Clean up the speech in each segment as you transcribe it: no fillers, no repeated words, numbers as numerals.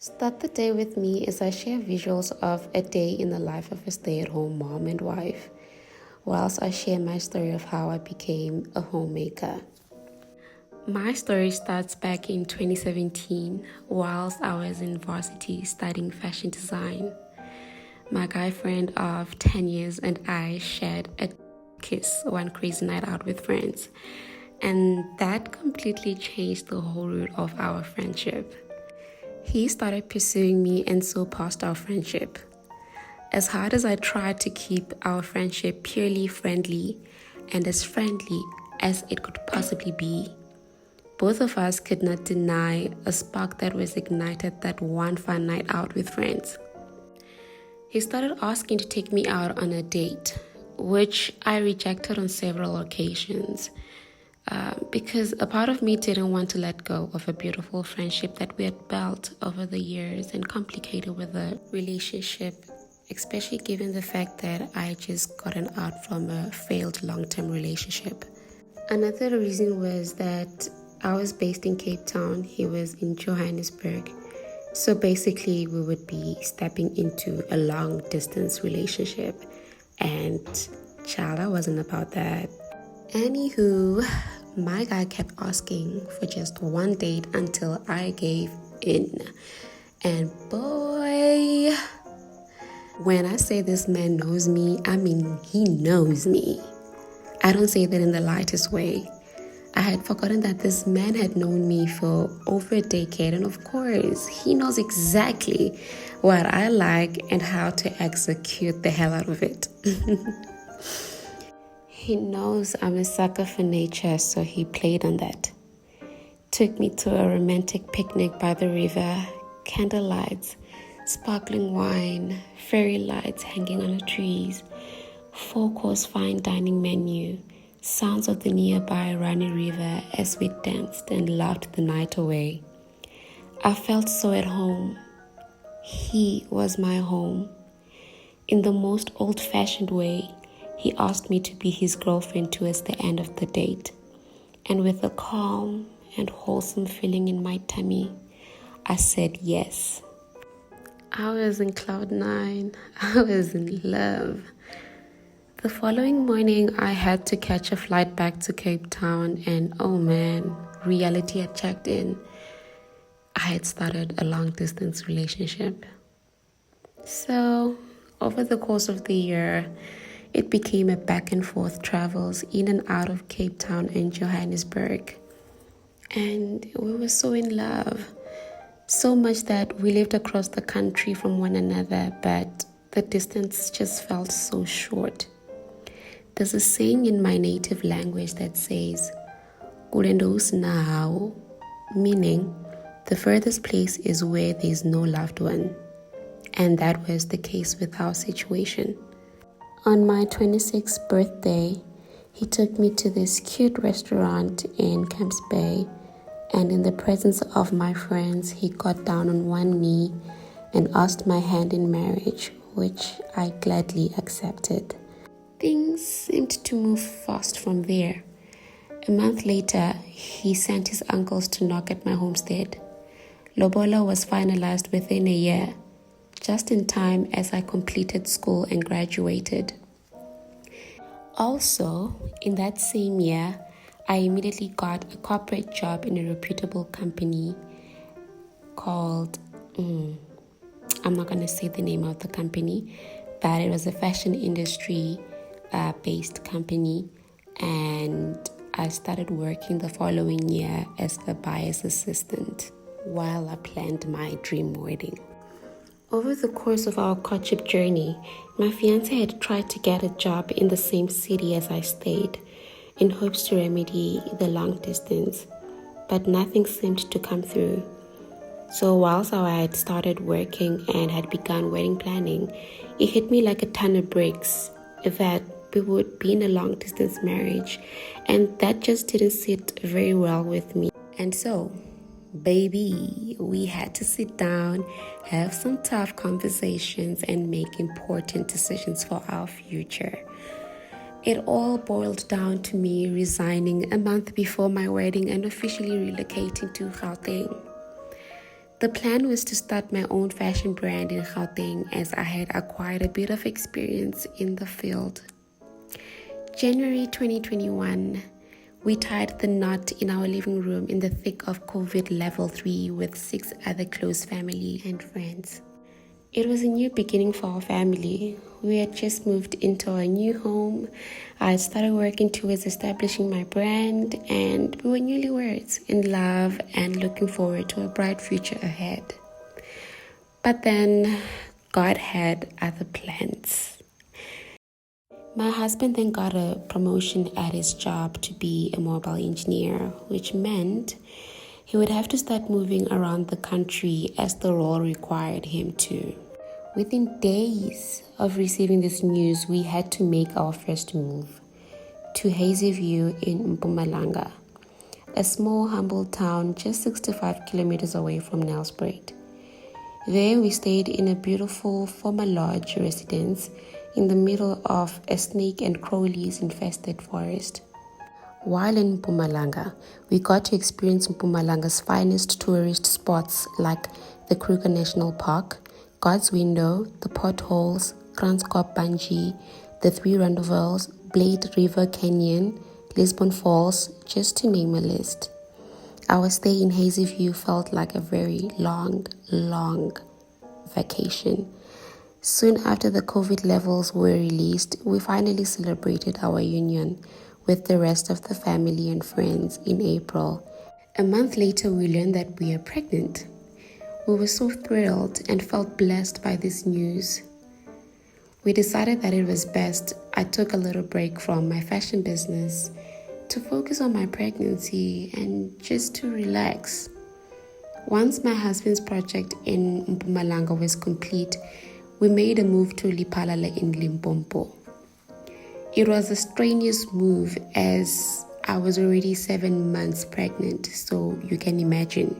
Start the day with me as I share visuals of a day in the life of a stay-at-home mom and wife, whilst I share my story of how I became a homemaker. My story starts back in 2017, whilst I was in varsity studying fashion design. My guy friend of 10 years and I shared a kiss one crazy night out with friends, and that completely changed the whole route of our friendship. He started pursuing me and so passed our friendship. As hard as I tried to keep our friendship purely friendly and as friendly as it could possibly be, both of us could not deny a spark that was ignited that one fun night out with friends. He started asking to take me out on a date, which I rejected on several occasions. Because a part of me didn't want to let go of a beautiful friendship that we had built over the years and complicated with a relationship, especially given the fact that I just gotten out from a failed long-term relationship. Another reason was that I was based in Cape Town, he was in Johannesburg. So basically we would be stepping into a long-distance relationship, and child, I wasn't about that. Anywho, my guy kept asking for just one date until I gave in. And boy, when I say this man knows me, I mean he knows me. I don't say that in the lightest way. I had forgotten that this man had known me for over a decade, and of course, he knows exactly what I like and how to execute the hell out of it. He knows I'm a sucker for nature, so he played on that. Took me to a romantic picnic by the river, candlelights, sparkling wine, fairy lights hanging on the trees, 4-course fine dining menu, sounds of the nearby running river as we danced and laughed the night away. I felt so at home. He was my home. In the most old-fashioned way, he asked me to be his girlfriend towards the end of the date. And with a calm and wholesome feeling in my tummy, I said yes. I was in cloud 9. I was in love. The following morning, I had to catch a flight back to Cape Town, and oh man, reality had checked in. I had started a long-distance relationship. So, over the course of the year, it became a back and forth travels in and out of Cape Town and Johannesburg. And we were so in love. So much that we lived across the country from one another, but the distance just felt so short. There's a saying in my native language that says, "Kulendo usinawo," meaning the furthest place is where there's no loved one. And that was the case with our situation. On my 26th birthday, he took me to this cute restaurant in Camps Bay, and in the presence of my friends, he got down on one knee and asked my hand in marriage, which I gladly accepted. Things seemed to move fast from there. A month later, he sent his uncles to knock at my homestead. Lobola was finalized within a year, just in time as I completed school and graduated. Also, in that same year, I immediately got a corporate job in a reputable company called, I'm not going to say the name of the company, but it was a fashion industry based company, and I started working the following year as the buyer's assistant while I planned my dream wedding. Over the course of our courtship journey, my fiancé had tried to get a job in the same city as I stayed in hopes to remedy the long distance, but nothing seemed to come through. So whilst I had started working and had begun wedding planning, it hit me like a ton of bricks that we would be in a long distance marriage, and that just didn't sit very well with me. And so, baby, we had to sit down, have some tough conversations, and make important decisions for our future. It all boiled down to me resigning a month before my wedding and officially relocating to Gauteng. The plan was to start my own fashion brand in Gauteng as I had acquired a bit of experience in the field. January 2021, we tied the knot in our living room in the thick of COVID level 3 with 6 other close family and friends. It was a new beginning for our family. We had just moved into our new home. I had started working towards establishing my brand, and we were newlyweds, in love and looking forward to a bright future ahead. But then God had other plans. My husband then got a promotion at his job to be a mobile engineer, which meant he would have to start moving around the country as the role required him to. Within days of receiving this news, we had to make our first move to Hazy View in Mpumalanga, a small, humble town just 65 kilometers away from Nelspruit. There we stayed in a beautiful former lodge residence in the middle of a snake and crawlies infested forest. While in Mpumalanga, we got to experience Mpumalanga's finest tourist spots like the Kruger National Park, God's Window, the Potholes, Kranskop Bungee, the Three Rondavels, Blade River Canyon, Lisbon Falls, just to name a list. Our stay in Hazy View felt like a very long vacation. Soon after the COVID levels were released, we finally celebrated our union with the rest of the family and friends in April. A month later, we learned that we are pregnant. We were so thrilled and felt blessed by this news. We decided that it was best I took a little break from my fashion business to focus on my pregnancy and just to relax. Once my husband's project in Mpumalanga was complete, we made a move to Lipalala in Limpopo. It was a strenuous move as I was already 7 months pregnant, so you can imagine.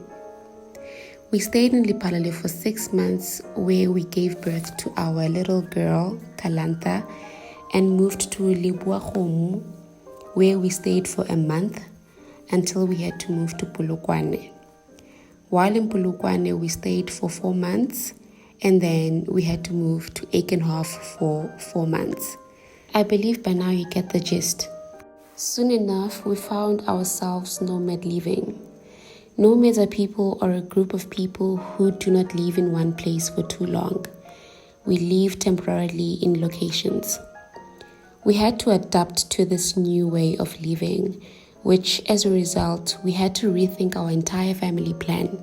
We stayed in Lipalale for 6 months where we gave birth to our little girl, Talanta, and moved to Libuahomu where we stayed for a month until we had to move to Polokwane. While in Polokwane, we stayed for 4 months and then we had to move to Aikenhof for 4 months. I believe by now you get the gist. Soon enough, we found ourselves nomad living. Nomads are people or a group of people who do not live in one place for too long. We live temporarily in locations. We had to adapt to this new way of living, which as a result, we had to rethink our entire family plan.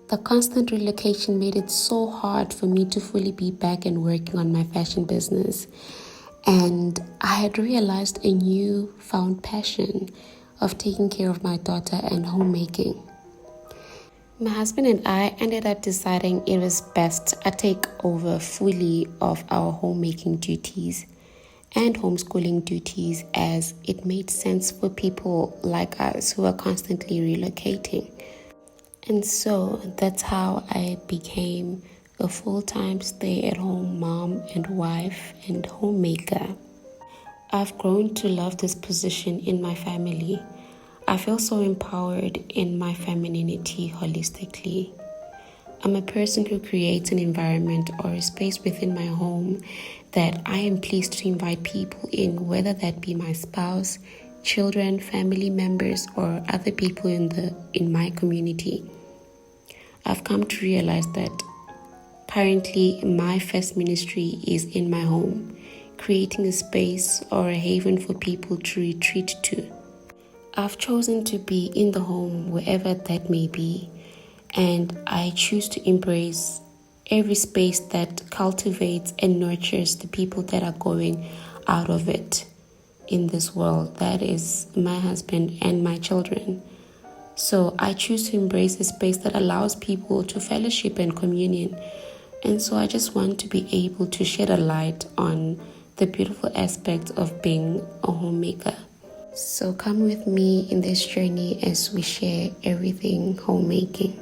The constant relocation made it so hard for me to fully be back and working on my fashion business. And I had realized a newfound passion of taking care of my daughter and homemaking. My husband and I ended up deciding it was best I take over fully of our homemaking duties and homeschooling duties, as it made sense for people like us who are constantly relocating. And so that's how I became a full-time stay-at-home mom and wife and homemaker. I've grown to love this position in my family. I feel so empowered in my femininity holistically. I'm a person who creates an environment or a space within my home that I am pleased to invite people in, whether that be my spouse, children, family members, or other people in my community. I've come to realize that currently my first ministry is in my home, creating a space or a haven for people to retreat to. I've chosen to be in the home wherever that may be, and I choose to embrace every space that cultivates and nurtures the people that are going out of it in this world. That is my husband and my children. So I choose to embrace a space that allows people to fellowship and communion. And so I just want to be able to shed a light on the beautiful aspects of being a homemaker. So come with me in this journey as we share everything homemaking.